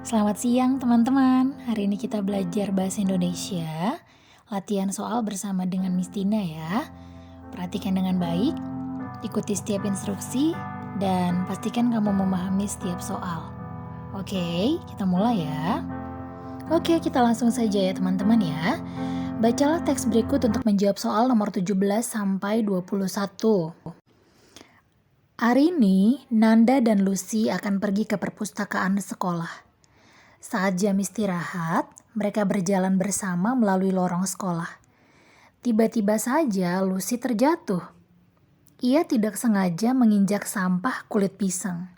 Selamat siang teman-teman. Hari ini kita belajar bahasa Indonesia. Latihan soal bersama dengan Miss Tina ya. Perhatikan dengan baik, ikuti setiap instruksi, dan pastikan kamu memahami setiap soal. Oke, kita mulai ya. Oke, kita langsung saja ya teman-teman ya. Bacalah teks berikut untuk menjawab soal nomor 17 sampai 21. Hari ini, Nanda dan Lucy akan pergi ke perpustakaan sekolah. Saat jam istirahat, mereka berjalan bersama melalui lorong sekolah. Tiba-tiba saja Lucy terjatuh. Ia tidak sengaja menginjak sampah kulit pisang.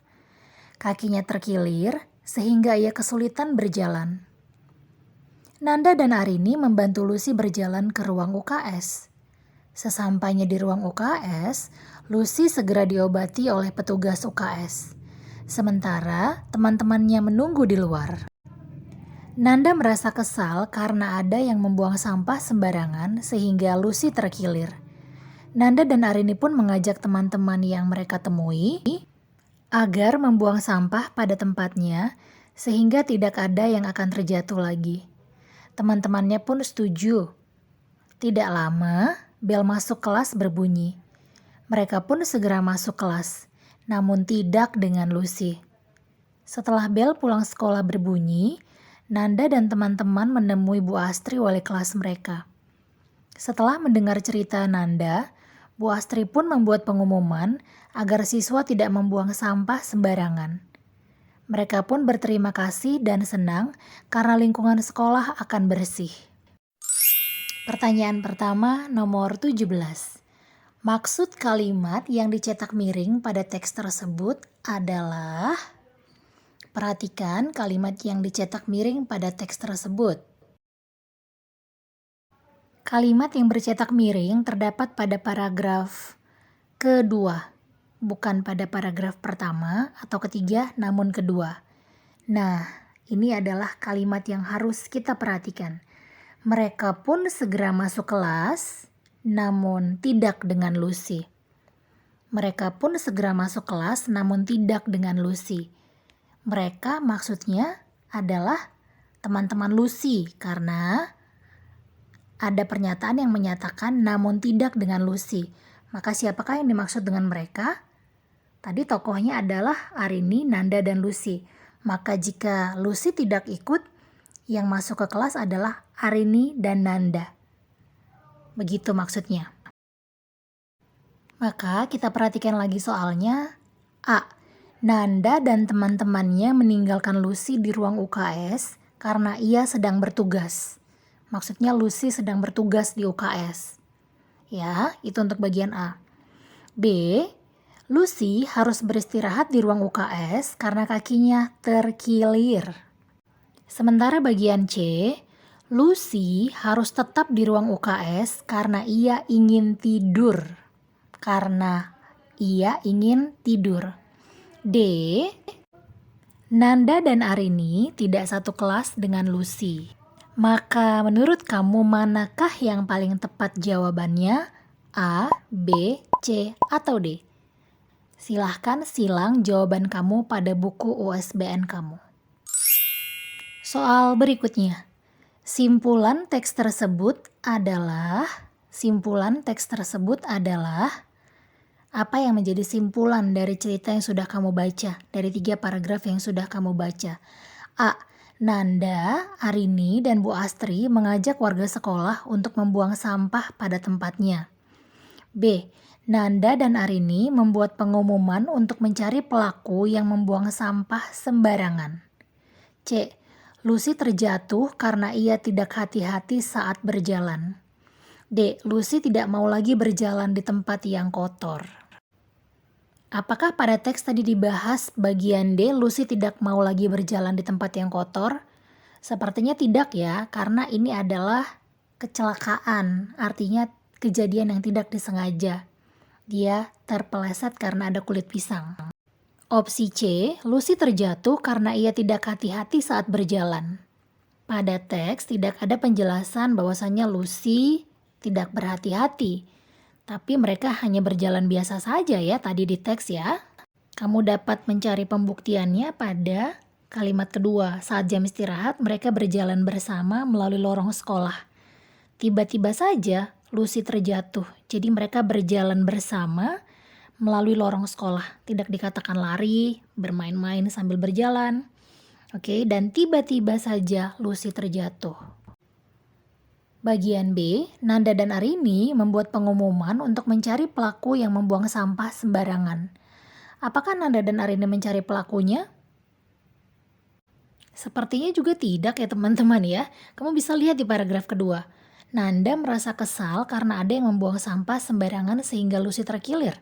Kakinya terkilir sehingga ia kesulitan berjalan. Nanda dan Arini membantu Lucy berjalan ke ruang UKS. Sesampainya di ruang UKS, Lucy segera diobati oleh petugas UKS. Sementara teman-temannya menunggu di luar. Nanda merasa kesal karena ada yang membuang sampah sembarangan sehingga Lucy terkilir. Nanda dan Arini pun mengajak teman-teman yang mereka temui agar membuang sampah pada tempatnya sehingga tidak ada yang akan terjatuh lagi. Teman-temannya pun setuju. Tidak lama, bel masuk kelas berbunyi. Mereka pun segera masuk kelas, namun tidak dengan Lucy. Setelah bel pulang sekolah berbunyi, Nanda dan teman-teman menemui Bu Astri wali kelas mereka. Setelah mendengar cerita Nanda, Bu Astri pun membuat pengumuman agar siswa tidak membuang sampah sembarangan. Mereka pun berterima kasih dan senang karena lingkungan sekolah akan bersih. Pertanyaan pertama nomor 17. Maksud kalimat yang dicetak miring pada teks tersebut adalah... Perhatikan kalimat yang dicetak miring pada teks tersebut. Kalimat yang bercetak miring terdapat pada paragraf kedua, bukan pada paragraf pertama atau ketiga, namun kedua. Nah, ini adalah kalimat yang harus kita perhatikan. Mereka pun segera masuk kelas, namun tidak dengan Lucy. Mereka pun segera masuk kelas, namun tidak dengan Lucy. Mereka maksudnya adalah teman-teman Lucy karena ada pernyataan yang menyatakan namun tidak dengan Lucy. Maka siapakah yang dimaksud dengan mereka? Tadi tokohnya adalah Arini, Nanda, dan Lucy. Maka jika Lucy tidak ikut, yang masuk ke kelas adalah Arini dan Nanda. Begitu maksudnya. Maka kita perhatikan lagi soalnya. A. Nanda dan teman-temannya meninggalkan Lucy di ruang UKS karena ia sedang bertugas. Maksudnya Lucy sedang bertugas di UKS. Ya, itu untuk bagian A. B. Lucy harus beristirahat di ruang UKS karena kakinya terkilir. Sementara bagian C, Lucy harus tetap di ruang UKS karena ia ingin tidur. D. Nanda dan Arini tidak satu kelas dengan Lucy. Maka menurut kamu manakah yang paling tepat jawabannya? A, B, C, atau D? Silahkan silang jawaban kamu pada buku USBN kamu. Soal berikutnya. Simpulan teks tersebut adalah apa yang menjadi simpulan dari cerita yang sudah kamu baca, dari 3 paragraf yang sudah kamu baca? A. Nanda, Arini, dan Bu Astri mengajak warga sekolah untuk membuang sampah pada tempatnya. B. Nanda dan Arini membuat pengumuman untuk mencari pelaku yang membuang sampah sembarangan. C. Lucy terjatuh karena ia tidak hati-hati saat berjalan. D. Lucy tidak mau lagi berjalan di tempat yang kotor. Apakah pada teks tadi dibahas bagian D, Lucy tidak mau lagi berjalan di tempat yang kotor? Sepertinya tidak ya, karena ini adalah kecelakaan, artinya kejadian yang tidak disengaja. Dia terpeleset karena ada kulit pisang. Opsi C, Lucy terjatuh karena ia tidak hati-hati saat berjalan. Pada teks tidak ada penjelasan bahwasannya Lucy tidak berhati-hati. Tapi mereka hanya berjalan biasa saja ya tadi di teks ya. Kamu dapat mencari pembuktiannya pada Kalimat kedua, saat jam istirahat mereka berjalan bersama melalui lorong sekolah. Tiba-tiba saja Lucy terjatuh, jadi mereka berjalan bersama melalui lorong sekolah. Tidak dikatakan lari, bermain-main sambil berjalan. Oke, dan tiba-tiba saja Lucy terjatuh. Bagian B, Nanda dan Arini membuat pengumuman untuk mencari pelaku yang membuang sampah sembarangan. Apakah Nanda dan Arini mencari pelakunya? Sepertinya juga tidak ya teman-teman ya. Kamu bisa lihat di paragraf kedua. Nanda merasa kesal karena ada yang membuang sampah sembarangan sehingga Lucy terkilir.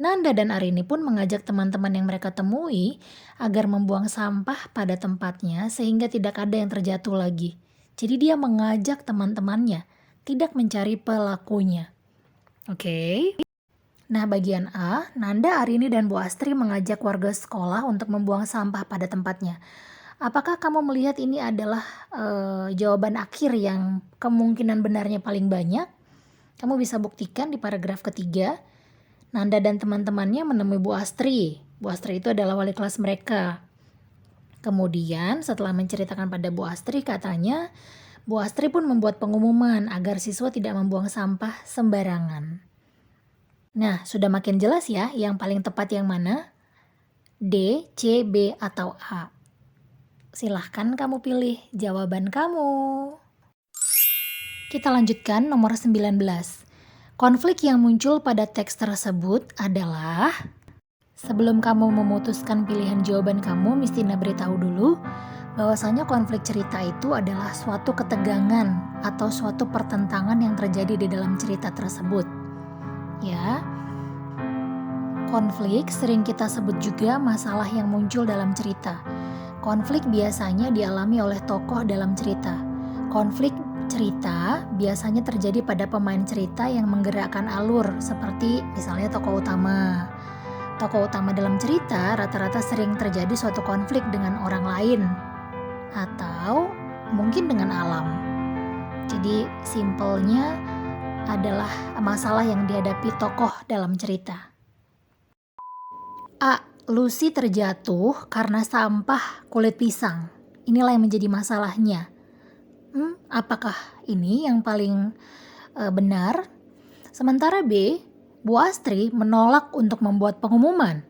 Nanda dan Arini pun mengajak teman-teman yang mereka temui agar membuang sampah pada tempatnya sehingga tidak ada yang terjatuh lagi. Jadi dia mengajak teman-temannya, tidak mencari pelakunya. Oke. Nah bagian A, Nanda, Arini, dan Bu Astri mengajak warga sekolah untuk membuang sampah pada tempatnya. Apakah kamu melihat ini adalah jawaban akhir yang kemungkinan benarnya paling banyak? Kamu bisa buktikan di paragraf ketiga. Nanda dan teman-temannya menemui Bu Astri. Bu Astri itu adalah wali kelas mereka. Kemudian setelah menceritakan pada Bu Astri, katanya Bu Astri pun membuat pengumuman agar siswa tidak membuang sampah sembarangan. Nah, sudah makin jelas ya yang paling tepat yang mana? D, C, B, atau A? Silahkan kamu pilih jawaban kamu. Kita lanjutkan nomor 19. Konflik yang muncul pada teks tersebut adalah... Sebelum kamu memutuskan pilihan jawaban kamu, Mistina beritahu dulu bahwasanya konflik cerita itu adalah suatu ketegangan atau suatu pertentangan yang terjadi di dalam cerita tersebut. Ya. Konflik sering kita sebut juga masalah yang muncul dalam cerita. Konflik biasanya dialami oleh tokoh dalam cerita. Konflik cerita biasanya terjadi pada pemain cerita yang menggerakkan alur, seperti misalnya tokoh utama. Tokoh utama dalam cerita rata-rata sering terjadi suatu konflik dengan orang lain atau mungkin dengan alam. Jadi simpelnya adalah masalah yang dihadapi tokoh dalam cerita. A. Lucy terjatuh karena sampah kulit pisang. Inilah yang menjadi masalahnya. Apakah ini yang paling benar? Sementara B. Bu Astri menolak untuk membuat pengumuman.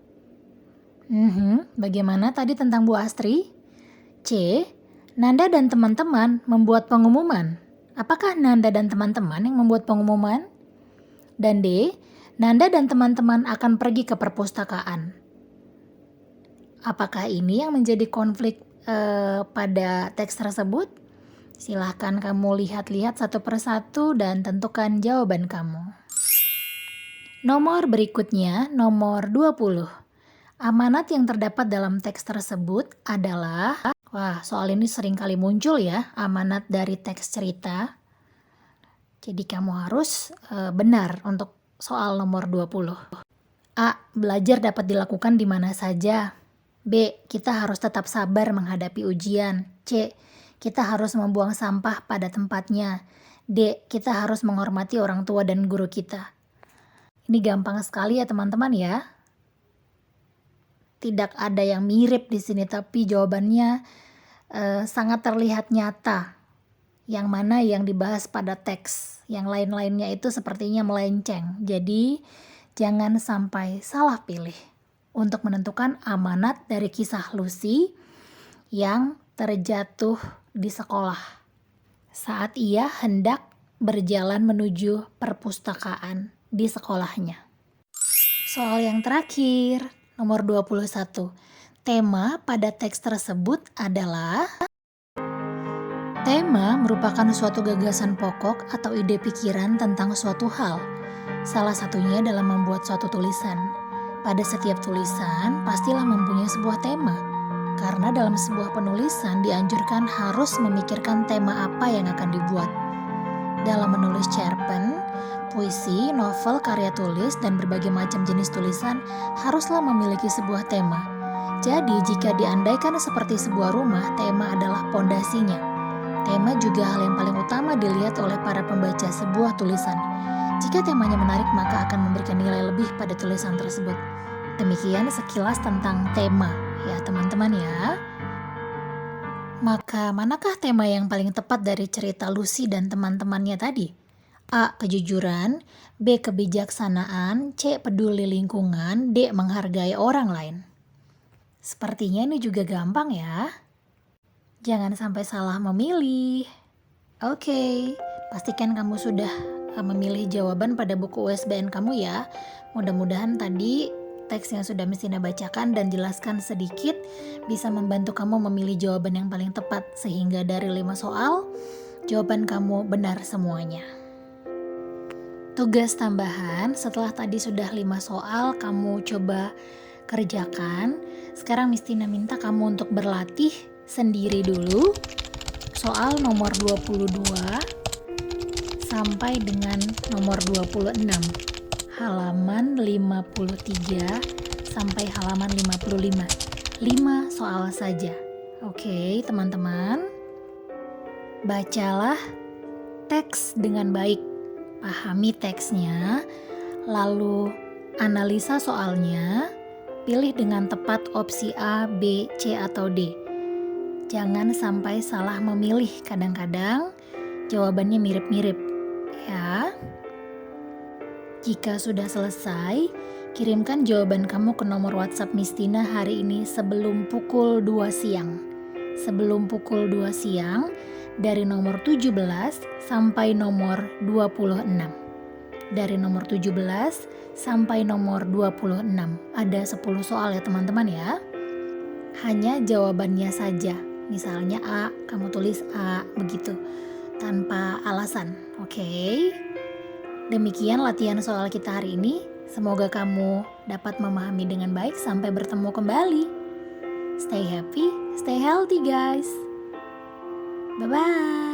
Bagaimana tadi tentang Bu Astri? C. Nanda dan teman-teman membuat pengumuman. Apakah Nanda dan teman-teman yang membuat pengumuman? Dan D. Nanda dan teman-teman akan pergi ke perpustakaan. Apakah ini yang menjadi konflik pada teks tersebut? Silahkan kamu lihat-lihat satu persatu dan tentukan jawaban kamu. Nomor berikutnya, nomor 20. Amanat yang terdapat dalam teks tersebut adalah... Wah, soal ini sering kali muncul ya, amanat dari teks cerita. Jadi kamu harus benar untuk soal nomor 20. A. Belajar dapat dilakukan di mana saja. B. Kita harus tetap sabar menghadapi ujian. C. Kita harus membuang sampah pada tempatnya. D. Kita harus menghormati orang tua dan guru kita. Ini gampang sekali ya teman-teman ya. Tidak ada yang mirip di sini, tapi jawabannya sangat terlihat nyata. Yang mana yang dibahas pada teks. Yang lain-lainnya itu sepertinya melenceng. Jadi jangan sampai salah pilih untuk menentukan amanat dari kisah Lucy yang terjatuh di sekolah saat ia hendak berjalan menuju perpustakaan di sekolahnya. Soal yang terakhir, nomor 21. Tema pada teks tersebut adalah... Tema merupakan suatu gagasan pokok atau ide pikiran tentang suatu hal. Salah satunya dalam membuat suatu tulisan. Pada setiap tulisan, pastilah mempunyai sebuah tema. Karena dalam sebuah penulisan dianjurkan harus memikirkan tema apa yang akan dibuat. Dalam menulis cerpen, puisi, novel, karya tulis, dan berbagai macam jenis tulisan haruslah memiliki sebuah tema. Jadi jika diandaikan seperti sebuah rumah, tema adalah pondasinya. Tema juga hal yang paling utama dilihat oleh para pembaca sebuah tulisan. Jika temanya menarik, maka akan memberikan nilai lebih pada tulisan tersebut. Demikian sekilas tentang tema ya teman-teman ya. Maka manakah tema yang paling tepat dari cerita Lucy dan teman-temannya tadi? A. Kejujuran, B. Kebijaksanaan, C. Peduli lingkungan, D. Menghargai orang lain. Sepertinya ini juga gampang ya. Jangan sampai salah memilih. Oke, pastikan kamu sudah memilih jawaban pada buku USBN kamu ya. Mudah-mudahan tadi teks yang sudah Mistina bacakan dan jelaskan sedikit bisa membantu kamu memilih jawaban yang paling tepat, sehingga dari 5 soal, jawaban kamu benar semuanya. Tugas tambahan, setelah tadi sudah 5 soal kamu coba kerjakan, sekarang Mistina minta kamu untuk berlatih sendiri dulu soal nomor 22 sampai dengan nomor 26, halaman 53 sampai halaman 55. 5 soal saja. Oke, teman-teman. Bacalah teks dengan baik. Pahami teksnya, lalu analisa soalnya, pilih dengan tepat opsi A, B, C, atau D. Jangan sampai salah memilih, kadang-kadang jawabannya mirip-mirip ya. Jika sudah selesai, kirimkan jawaban kamu ke nomor WhatsApp Mistina hari ini sebelum pukul 2 siang. Sebelum pukul 2 siang, dari nomor 17 sampai nomor 26. Dari nomor 17 sampai nomor 26. Ada 10 soal ya teman-teman ya. Hanya jawabannya saja. Misalnya A, kamu tulis A, begitu. Tanpa alasan, oke? Demikian latihan soal kita hari ini. Semoga kamu dapat memahami dengan baik. Sampai bertemu kembali. Stay happy, stay healthy guys. Bye-bye.